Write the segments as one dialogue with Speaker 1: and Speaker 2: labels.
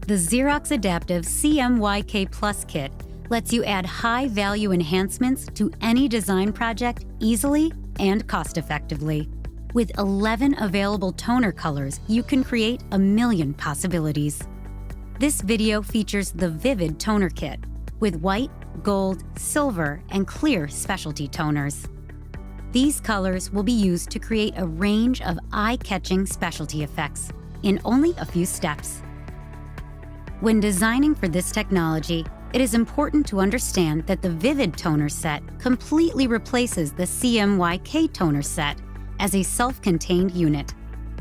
Speaker 1: The Xerox Adaptive CMYK Plus kit lets you add high-value enhancements to any design project easily and cost-effectively. With 11 available toner colors, you can create a million possibilities. This video features the Vivid Toner Kit with white, gold, silver, and clear specialty toners. These colors will be used to create a range of eye-catching specialty effects in only a few steps. When designing for this technology, it is important to understand that the Vivid toner set completely replaces the CMYK toner set as a self-contained unit.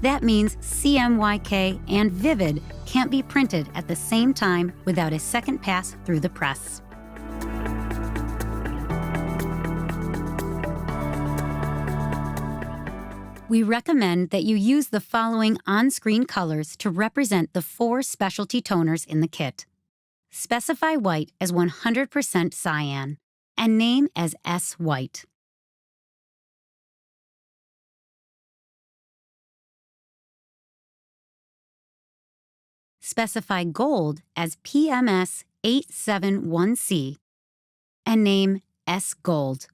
Speaker 1: That means CMYK and Vivid can't be printed at the same time without a second pass through the press. We recommend that you use the following on-screen colors to represent the 4 specialty toners in the kit. Specify white as 100% cyan and name as S White. Specify gold as PMS 871C and name S Gold.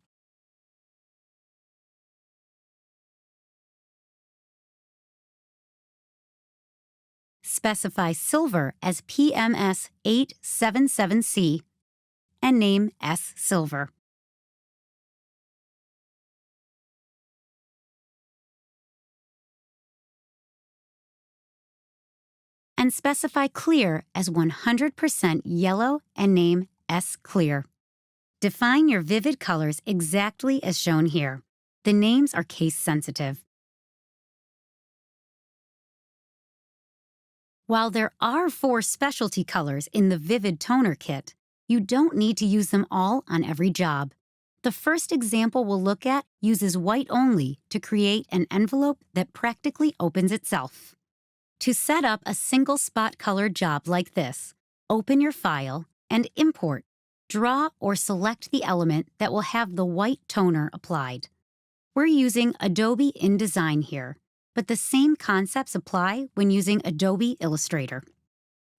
Speaker 1: Specify silver as PMS 877C and name S Silver. And specify clear as 100% yellow and name S Clear. Define your vivid colors exactly as shown here. The names are case sensitive. While there are 4 specialty colors in the Vivid Toner Kit, you don't need to use them all on every job. The first example we'll look at uses white only to create an envelope that practically opens itself. To set up a single spot color job like this, open your file and import. Draw or select the element that will have the white toner applied. We're using Adobe InDesign here, but the same concepts apply when using Adobe Illustrator.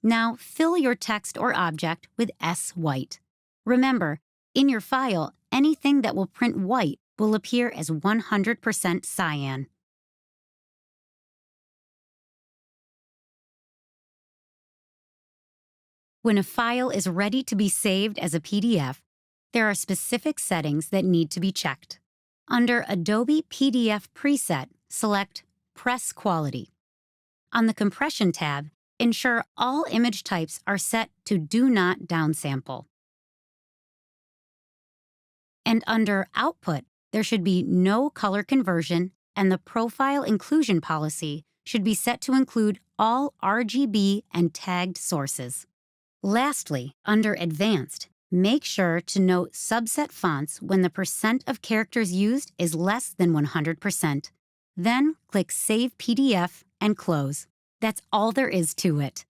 Speaker 1: Now fill your text or object with S White. Remember, in your file, anything that will print white will appear as 100% cyan. When a file is ready to be saved as a PDF, there are specific settings that need to be checked. Under Adobe PDF Preset, select Press Quality. On the Compression tab, ensure all image types are set to Do Not Downsample. And under Output, there should be no color conversion, and the Profile Inclusion policy should be set to include all RGB and tagged sources. Lastly, under Advanced, make sure to note subset fonts when the percent of characters used is less than 100%. Then click Save PDF and close. That's all there is to it.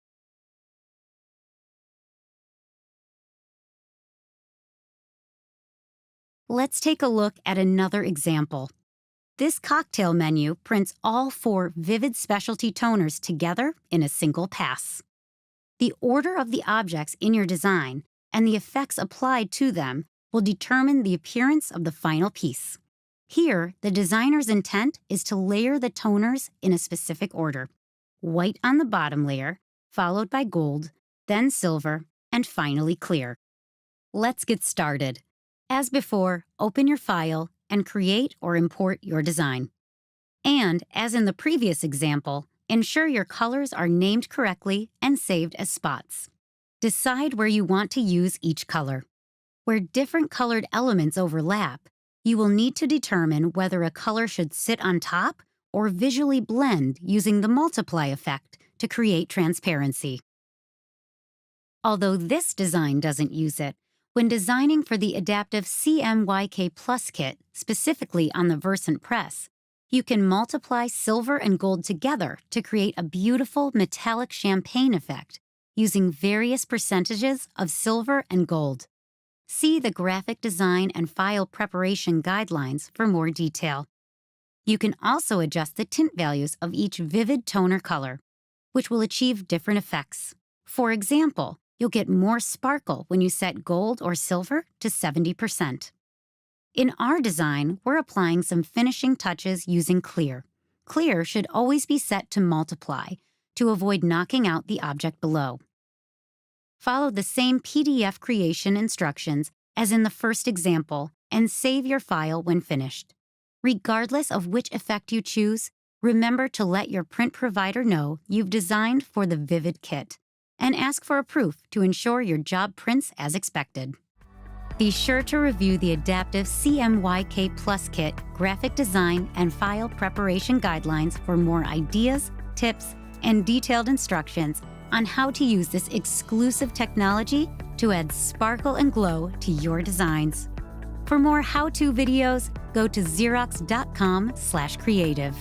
Speaker 1: Let's take a look at another example. This cocktail menu prints all 4 Vivid specialty toners together in a single pass. The order of the objects in your design and the effects applied to them will determine the appearance of the final piece. Here, the designer's intent is to layer the toners in a specific order. White on the bottom layer, followed by gold, then silver, and finally clear. Let's get started. As before, open your file and create or import your design. And, as in the previous example, ensure your colors are named correctly and saved as spots. Decide where you want to use each color. Where different colored elements overlap, you will need to determine whether a color should sit on top or visually blend using the multiply effect to create transparency. Although this design doesn't use it, when designing for the Adaptive CMYK Plus kit, specifically on the Versant press, you can multiply silver and gold together to create a beautiful metallic champagne effect using various percentages of silver and gold. See the graphic design and file preparation guidelines for more detail. You can also adjust the tint values of each vivid toner color, which will achieve different effects. For example, you'll get more sparkle when you set gold or silver to 70%. In our design, we're applying some finishing touches using clear. Clear should always be set to multiply to avoid knocking out the object below. Follow the same PDF creation instructions as in the first example and save your file when finished. Regardless of which effect you choose, remember to let your print provider know you've designed for the Vivid kit and ask for a proof to ensure your job prints as expected. Be sure to review the Adaptive CMYK Plus Kit graphic design and file preparation guidelines for more ideas, tips, and detailed instructions on how to use this exclusive technology to add sparkle and glow to your designs. For more how-to videos, go to xerox.com/creative.